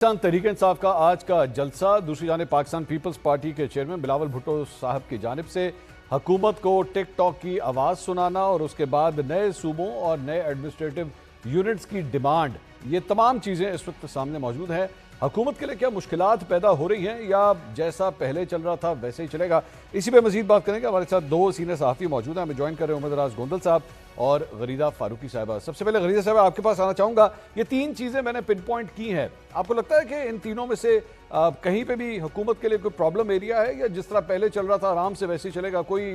पाकिस्तान तहरीक-ए-इंसाफ का आज का जलसा। दूसरी जानिब पाकिस्तान पीपल्स पार्टी के चेयरमैन बिलावल भुट्टो साहब की जानिब से हुकूमत को टिकटॉक की आवाज़ सुनाना और उसके बाद नए सूबों और नए एडमिनिस्ट्रेटिव यूनिट्स की डिमांड, ये तमाम चीज़ें इस वक्त सामने मौजूद हैं। हुकूमत के लिए क्या मुश्किलात पैदा हो रही हैं या जैसा पहले चल रहा था वैसे ही चलेगा? इसी पे मजीद बात करेंगे। हमारे साथ दो सीनियर सहाफ़ी मौजूद हैं। हमें ज्वाइन कर रहे हैं उमर-दराज गोंदल साहब और गरीदा फारूकी साहिबा। सबसे पहले गरीदा साहब आपके पास आना चाहूँगा। ये तीन चीज़ें मैंने पिन पॉइंट की हैं, आपको लगता है कि इन तीनों में से कहीं पे भी हुकूमत के लिए कोई प्रॉब्लम एरिया है या जिस तरह पहले चल रहा था आराम से वैसे ही चलेगा, कोई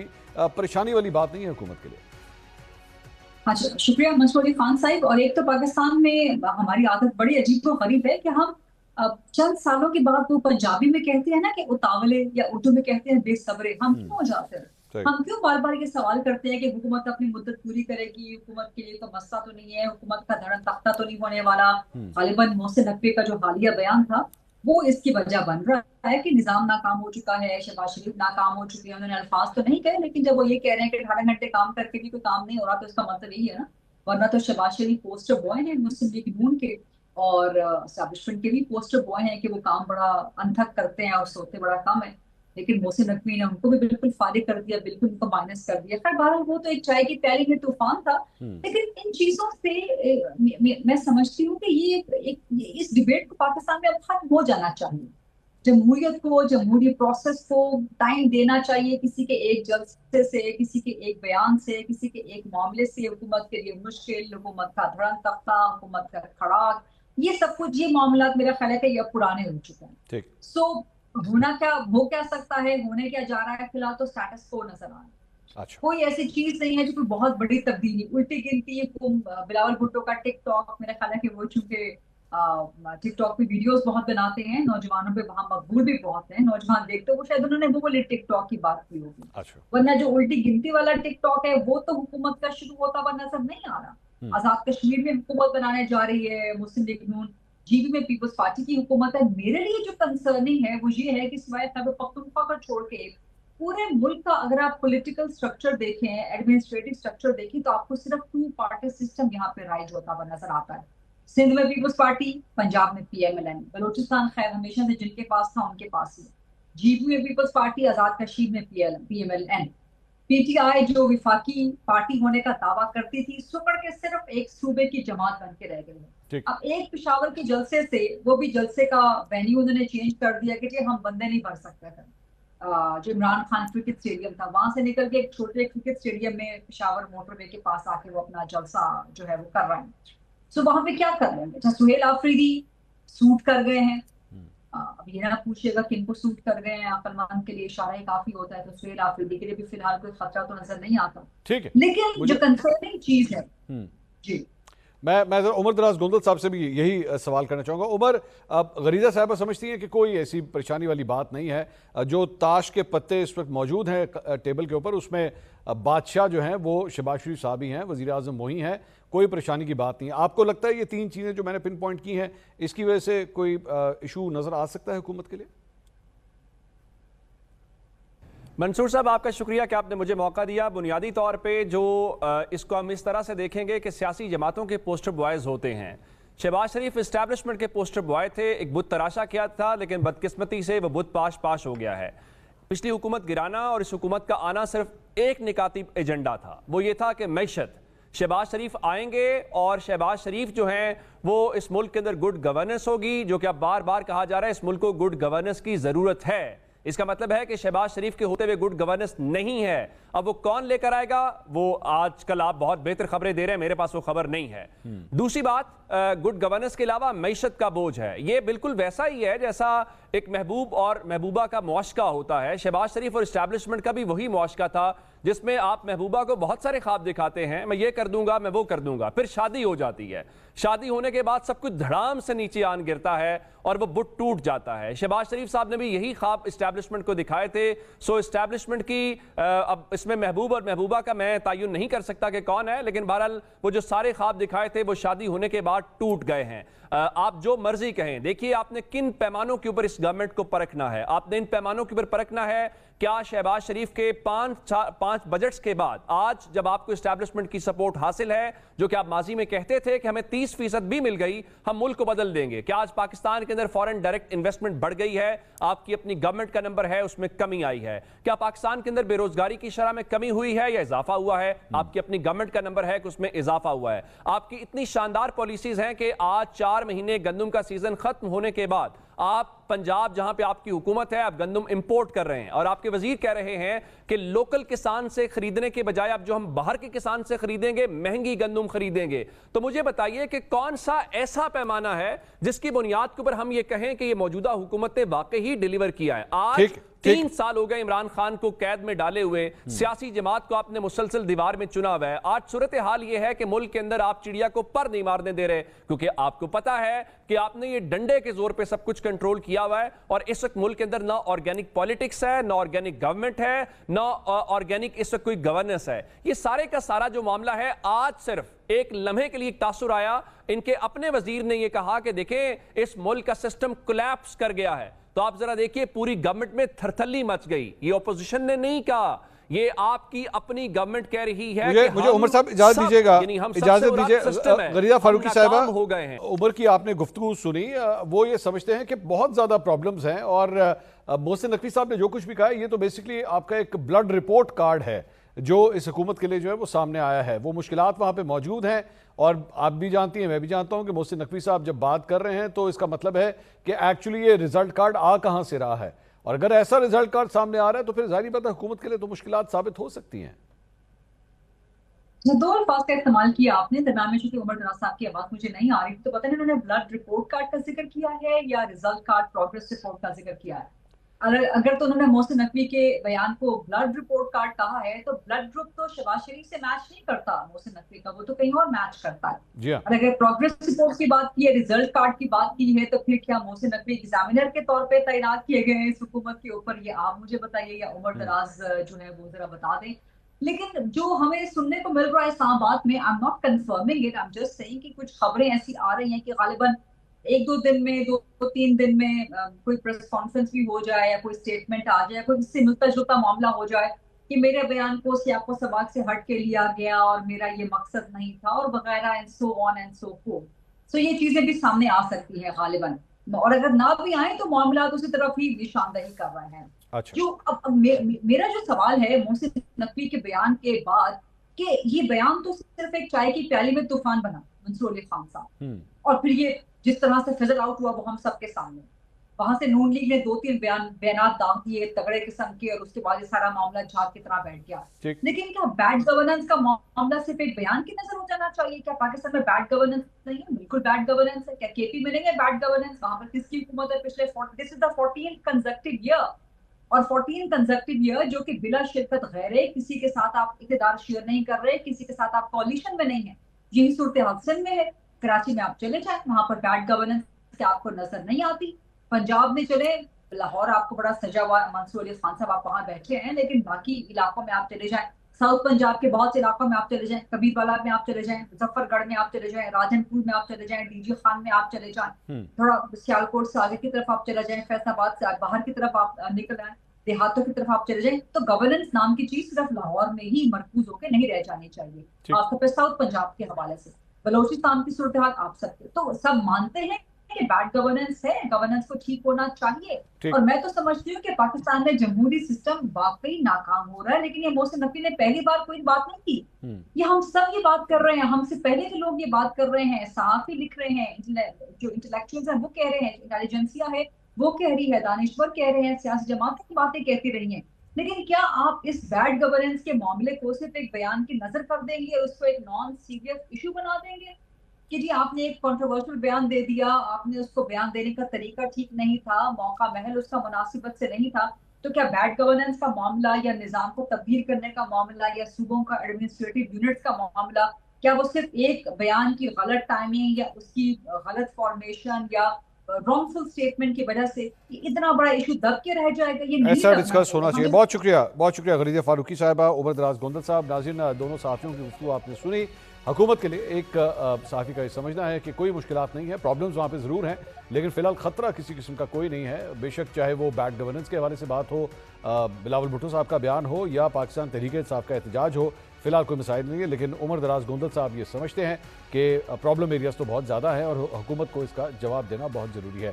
परेशानी वाली बात नहीं है हुकूमत के लिए? हाँ, शुक्रिया मंसूर अली खान साहिब। और एक तो पाकिस्तान में हमारी आदत बड़ी अजीब व गरीब है कि हम चंद सालों के बाद वो पंजाबी में कहते हैं ना कि उतावले, या उर्दू में कहते हैं बेसब्रे। हम क्यों हो जाते हैं? हम क्यों बार बार ये सवाल करते हैं कि हुकूमत अपनी मुद्दत पूरी करेगी? हुकूमत के लिए तो मसला तो नहीं है, हुकूमत का धड़न तख्ता तो नहीं होने वाला। गालिबन मोहसिन नकवी का जो हालिया बयान था वो इसकी वजह बन रहा है कि निजाम नाकाम हो चुका है, शहबाज शरीफ नाकाम हो चुके हैं। उन्होंने अल्फाज तो नहीं कहे, लेकिन जब वो ये कह रहे हैं कि 18 घंटे काम करके भी कोई काम नहीं हो रहा, तो इसका मतलब यही है ना। वरना तो शहबाज शरीफ पोस्टर बॉय हैं मुस्लिम लीग नून के, और एस्टैब्लिशमेंट के भी पोस्टर बॉय हैं कि वो काम बड़ा अनथक करते हैं और सोते बड़ा कम है। लेकिन मोहसिन नकवी ने उनको भी बिल्कुल फारिग कर दिया, बिल्कुल उनको माइनस कर दिया। खैर बहरहाल वो तो एक चाय की प्याली में तूफान था। लेकिन इन चीजों से मैं समझती हूँ कि इस डिबेट को पाकिस्तान में अब खत्म हो जाना चाहिए। जमहूरियत को, जमहूरी प्रोसेस को टाइम देना चाहिए। किसी के एक जलसे से, किसी के एक बयान से, किसी के एक मामले से हुकूमत के लिए मुश्किल, हुकूमत का धड़न तख्ता, हुकूमत का खड़ाक, ये सब कुछ, ये मामला मेरा ख्याल है कि ये पुराने हो चुके हैं। ठीक। सो होना क्या, हो क्या सकता है, होने क्या जा रहा है, फिलहाल तो स्टेटस को नजर आ रहा है। अच्छा। कोई ऐसी चीज नहीं है जो कोई बहुत बड़ी तब्दीली, उल्टी गिनती। बिलावल भुट्टो का टिकटॉक, मेरा ख्याल है कि वो चूंकि टिकटॉक पे वीडियोस बहुत बनाते हैं, नौजवानों पे वहां मकबूल भी बहुत है, नौजवान देखते हो, शायद उन्होंने वो वाले टिकटॉक की बात की होगी। अच्छा। वरना जो उल्टी गिनती वाला टिकटॉक है वो तो हुकूमत का शुरू होता हुआ नजर नहीं आ रहा। आजाद कश्मीर में हुकूमत बनाने जा रही है मुस्लिम लीग नून, जीबी में पीपल्स पार्टी की हुकूमत है। मेरे लिए जो कंसर्निंग है वो ये है कि सिवाय खैबर पख्तूनख्वा को छोड़ के पूरे मुल्क का अगर आप पॉलिटिकल स्ट्रक्चर देखें, एडमिनिस्ट्रेटिव स्ट्रक्चर देखें, तो आपको सिर्फ टू पार्टी सिस्टम यहाँ पे राइज होता हुआ नजर आता है। सिंध में पीपल्स पार्टी, पंजाब में पीएमएलएन, बलूचिस्तान खैर हमेशा से जिनके पास था उनके पास ही। जीपी में पीपल्स पार्टी, आजाद कश्मीर में पीएमएलएन। पीटीआई जो विफाकी पार्टी होने का दावा करती थी, सुकड़ के सिर्फ एक सूबे की जमात बन के रह गई है। अब एक पेशावर के जलसे से, वो भी जलसे का वेन्यू उन्होंने चेंज कर दिया कि हम बंदे नहीं भर सकते थे। जो इमरान खान क्रिकेट स्टेडियम था, वहां से निकल के एक छोटे क्रिकेट स्टेडियम में पेशावर मोटरवे के पास आके वो अपना जलसा जो है वो कर रहे हैं। सो वहां पे क्या कर रहे हैं? अच्छा, सुहेल आफरीदी सूट कर गए हैं। अब ये ना पूछिएगा कि इनको सूट कर गए हैं, अक्लमंद के लिए इशारा ही काफी होता है, तो सुहेल आफरीदी के लिए भी फिलहाल कोई खतरा तो नजर नहीं आता। ठीक है, लेकिन जो कंसर्निंग चीज है, जी, मैं उमर-दराज गोंदल साहब से भी यही सवाल करना चाहूँगा। उमर, अब गरीदा साहबा समझती हैं कि कोई ऐसी परेशानी वाली बात नहीं है। जो ताश के पत्ते इस वक्त मौजूद हैं टेबल के ऊपर, उसमें बादशाह जो हैं वो शहबाज शरीफ साहब ही हैं, वज़ीर आज़म वही हैं, कोई परेशानी की बात नहीं है। आपको लगता है ये तीन चीज़ें जो मैंने पिन पॉइंट की हैं, इसकी वजह से कोई इशू नज़र आ सकता है हुकूमत के लिए? मंसूर साहब, आपका शुक्रिया कि आपने मुझे मौका दिया। बुनियादी तौर पे जो इसको हम इस तरह से देखेंगे कि सियासी जमातों के पोस्टर बॉयज़ होते हैं। शहबाज शरीफ इस्टेब्लिशमेंट के पोस्टर बॉय थे, एक बुत तराशा किया था, लेकिन बदकिस्मती से वह बुत पाश हो गया है। पिछली हुकूमत गिराना और इस हुकूमत का आना सिर्फ एक निकाती एजेंडा था, वो ये था कि मैशत, शहबाज शरीफ आएंगे और शहबाज शरीफ जो हैं वो इस मुल्क के अंदर गुड गवर्नेंस होगी, जो कि अब बार बार कहा जा रहा है इस मुल्क को गुड गवर्नेंस की ज़रूरत है। इसका मतलब है कि शहबाज शरीफ के होते हुए गुड गवर्नेंस नहीं है। अब वो कौन लेकर आएगा, वो आजकल आप बहुत बेहतर खबरें दे रहे हैं, मेरे पास वो खबर नहीं है। दूसरी बात, गुड गवर्नेंस के अलावा मैशत का बोझ है। ये बिल्कुल वैसा ही है जैसा एक महबूब और महबूबा का मुआशका होता है। शहबाज शरीफ और इस्टेब्लिशमेंट का भी वही मुआशका था, जिसमें आप महबूबा को बहुत सारे ख्वाब दिखाते हैं, मैं ये कर दूंगा, मैं वो कर दूंगा, फिर शादी हो जाती है। शादी होने के बाद सब कुछ धड़ाम से नीचे आन गिरता है और वो बुत टूट जाता है। शहबाज शरीफ साहब ने भी यही ख्वाब इस्टेब्लिशमेंट को दिखाए थे। सो इस्टेब्लिशमेंट की अब इसमें महबूब और महबूबा का मैं तयन नहीं कर सकता कि कौन है, लेकिन बहरहाल वो जो सारे ख्वाब दिखाए थे वो शादी होने के बाद टूट गए हैं। आप जो मर्जी कहें, देखिए आपने किन पैमानों के ऊपर इस गवर्नमेंट को परखना है। आपने इन पैमानों के ऊपर परखना है क्या शहबाज शरीफ के पांच बजट्स के बाद आज जब आपको एस्टैब्लिशमेंट की सपोर्ट हासिल है, जो कि आप माजी में कहते थे कि हमें 30% भी मिल गई हम मुल्क को बदल देंगे, क्या आज पाकिस्तान के अंदर फॉरेन डायरेक्ट इन्वेस्टमेंट बढ़ गई है? आपकी अपनी गवर्नमेंट का नंबर है उसमें कमी आई है। क्या पाकिस्तान के अंदर बेरोजगारी की शरह में कमी हुई है या इजाफा हुआ है? आपकी अपनी गवर्नमेंट का नंबर है कि उसमें इजाफा हुआ है। आपकी इतनी शानदार पॉलिसीज हैं कि आज 4 महीने गंदम का सीजन खत्म होने के बाद आप पंजाब जहां पे आपकी हुकूमत है, आप गंदम इंपोर्ट कर रहे हैं और आपके वजीर कह रहे हैं कि लोकल किसान से खरीदने के बजाय अब जो हम बाहर के किसान से खरीदेंगे महंगी गंदम खरीदेंगे। तो मुझे बताइए कि कौन सा ऐसा पैमाना है जिसकी बुनियाद के ऊपर हम ये कहें कि ये मौजूदा हुकूमत ने वाकई ही डिलीवर किया है? आज 3 साल हो गए इमरान खान को कैद में डाले हुए, सियासी जमात को आपने मुसलसल दीवार में चुना हुआ है। आज सूरत हाल यह है कि मुल्क के अंदर आप चिड़िया को पर नहीं मारने दे रहे, क्योंकि आपको पता है कि आपने ये डंडे के जोर पे सब कुछ कंट्रोल किया हुआ है और इस वक्त मुल्क के अंदर ना ऑर्गेनिक पॉलिटिक्स है, ना ऑर्गेनिक गवर्नमेंट है, ना ऑर्गेनिक इस वक्त कोई गवर्नेंस है। ये सारे का सारा जो मामला है, आज सिर्फ एक लम्हे के लिए तासुर आया, इनके अपने वजीर ने यह कहा कि देखें इस मुल्क का सिस्टम कोलैप्स कर गया है। तो आप जरा देखिए पूरी गवर्नमेंट में थरथल्ली मच गई। ये ऑपोजिशन ने नहीं कहा, ये आपकी अपनी गवर्नमेंट कह रही है। मुझे उमर साहब इजाजत दीजिएगा, इजाजत दीजिए। गरीदा फारूकी साहिबा, हो गए हैं। उमर की आपने गुफ्तगू सुनी, वो ये समझते हैं कि बहुत ज्यादा प्रॉब्लम्स हैं और मोहसिन नकवी साहब ने जो कुछ भी कहा ये तो बेसिकली आपका एक ब्लड रिपोर्ट कार्ड है जो इस हुकूमत के लिए जो है वो सामने आया है। वो मुश्किलात वहाँ पे मौजूद हैं और आप भी जानती हैं, मैं भी जानता हूँ कि मोहसिन नकवी साहब जब बात कर रहे हैं तो इसका मतलब है कि एक्चुअली ये रिजल्ट कार्ड आ कहाँ से रहा है, और अगर ऐसा रिजल्ट कार्ड सामने आ रहा है तो फिर जाहिर बात है हुकूमत के लिए तो मुश्किलात साबित हो सकती हैं। दो अल्फाज का इस्तेमाल किया आपने दरम्यान में, चूंकि उमर दराज साहब की आवाज मुझे नहीं आ रही, तो पता नहीं उन्होंने ब्लड रिपोर्ट कार्ड का जिक्र किया है या रिजल्ट कार्ड प्रोग्रेस रिपोर्ट का जिक्र किया है। अगर तो उन्होंने मोहसिन नकवी के बयान को ब्लड रिपोर्ट कार्ड कहा है तो ब्लड ग्रुप तो शहबाज शरीफ से मैच नहीं करता मोहसिन नकवी का, वो तो कहीं और मैच करता है। और अगर प्रोग्रेस रिपोर्ट की बात की है, रिजल्ट कार्ड की बात की है, तो फिर क्या मोहसिन नकवी एग्जामिनर के तौर पे तैनात किए गए हैं इस हुकूमत के ऊपर? ये आप मुझे बताइए या उमर दराज जो है वो जरा बता दें। लेकिन जो हमें सुनने को मिल रहा है इस्लामाबाद में, I am not confirming it, I am just saying कि कुछ खबरें ऐसी आ रही हैं कि गालिबन 1-2 दिन में, 2-3 दिन में कोई प्रेस कॉन्फ्रेंस भी हो जाए या कोई स्टेटमेंट आ जाए, कोई इससे मिलता जुलता मामला हो जाए कि मेरे बयान को सियाको सबाक से हट के लिया गया और मेरा ये मकसद नहीं था और वगैरह and so on and so forth. So ये चीजें भी सामने आ सकती है गालिबन, और अगर ना भी आए तो मामला उसी तरफ ही निशानदही कर रहे हैं। अच्छा। जो अब मेरा जो सवाल है मोहसिन नकवी के बयान के बाद कि ये बयान तो सिर्फ एक चाय की प्याली में तूफान बना मंसूर अली खान साहब, और फिर ये जिस तरह से फिजल आउट हुआ वो हम सबके सामने, वहां से नून लीग ने 2-3 बयान दाग दिए तगड़े किस्म के और उसके बाद ये सारा मामला झाग की तरह बैठ गया। लेकिन क्या बैड गवर्नेंस का मामला सिर्फ एक बयान की नजर हो जाना चाहिए? क्या पाकिस्तान में बैड गवर्नेंस नहीं है? बिल्कुल बैड गवर्नेंस है। क्या केपी में नहीं है बैड गवर्नेंस? वहां पर किसकी हुकूमत है पिछले this is the 14th consecutive year, और 14 कंसेक्टिव ईयर जो कि बिला शिरकत गैर किसी के साथ आप इक़्तिदार शेयर नहीं कर रहे, किसी के साथ आप कॉलिशन में नहीं है। यही सूरत हाल सिंध में है। कराची में आप चले जाए, वहां पर बैड गवर्नेंस क्या आपको नजर नहीं आती? पंजाब में चले, लाहौर आपको बड़ा सजा हुआ मंसूर अली खान साहब आप वहां बैठे हैं, लेकिन बाकी इलाकों में आप चले जाएं, साउथ पंजाब के बहुत से इलाकों में आप चले जाएं, कबीरवाला में आप चले जाएं, मुजफ्फरगढ़ में आप चले जाएं, राजनपुर में आप चले जाएं, डीजी खान में आप चले जाएं, थोड़ा सियालकोट से आगे की तरफ आप चले जाएं, फैसलाबाद से बाहर की तरफ आप निकल आए, देहातों की तरफ आप चले जाएं, तो गवर्नेंस नाम की चीज सिर्फ लाहौर में ही मरकूज होकर नहीं रह जानी चाहिए। खासतौर पर साउथ पंजाब के हवाले से बलोचिस्तान की सूरत हाल आप सकते, तो सब मानते हैं कि बैड गवर्नेंस है, गवर्नेंस को ठीक होना चाहिए। और मैं तो समझती हूँ कि पाकिस्तान में जमहूरी सिस्टम वाकई नाकाम हो रहा है, लेकिन ये मोहसिन नकवी ने पहली बार कोई बात नहीं की। ये हम सब ये बात कर रहे हैं, हमसे पहले के लोग ये बात कर रहे हैं, सहाफी लिख रहे हैं, जो इंटेलेक्चुअल्स हैं वो कह रहे हैं, इंटेलिजेंसिया है वो कह रही है, दानिश्वर कह रहे हैं, सियासी जमातें की बातें कहती रही हैं। लेकिन क्या आप इस बैड गवर्नेंस के मामले को सिर्फ एक बयान की नजर कर देंगे और उसको एक नॉन सीरियस इशू बना देंगे कि जी आपने एक कंट्रोवर्शियल बयान दे दिया, आपने उसको बयान देने का तरीका ठीक नहीं था, मौका महल उसका मुनासिबत से नहीं था, तो क्या बैड गवर्नेंस का मामला या निजाम को तब्दील करने का मामला या सूबों का एडमिनिस्ट्रेटिव यूनिट्स का मामला, क्या वो सिर्फ एक बयान की गलत टाइमिंग या उसकी गलत फॉर्मेशन या रॉन्गफुल स्टेटमेंट की वजह से इतना बड़ा इशू दब के रह जाएगा? ये नहीं ऐसा डिस्कस होना चाहिए। बहुत शुक्रिया गरीदा फारूकी साहिबा, उमर दराज गोंदल साहब। नाज़रीन, दोनों साथियों की गुफ्तगू आपने सुनी। हुकूमत के लिए एक सहाफ़ी का ये समझना है कि कोई मुश्किलात नहीं है, प्रॉब्लम्स वहाँ पे ज़रूर हैं, लेकिन फ़िलहाल ख़तरा किसी किस्म का कोई नहीं है। बेशक चाहे वो बैड गवर्नेंस के हवाले से बात हो, बिलावल भुट्टो साहब का बयान हो या पाकिस्तान तहरीक-ए-इंसाफ का एहतजाज हो, फ़िलहाल कोई मसाइल नहीं है। लेकिन उमर दराज गोंदल साहब ये समझते हैं कि प्रॉब्लम एरियाज़ तो बहुत ज़्यादा है और हुकूमत को इसका जवाब देना बहुत ज़रूरी है।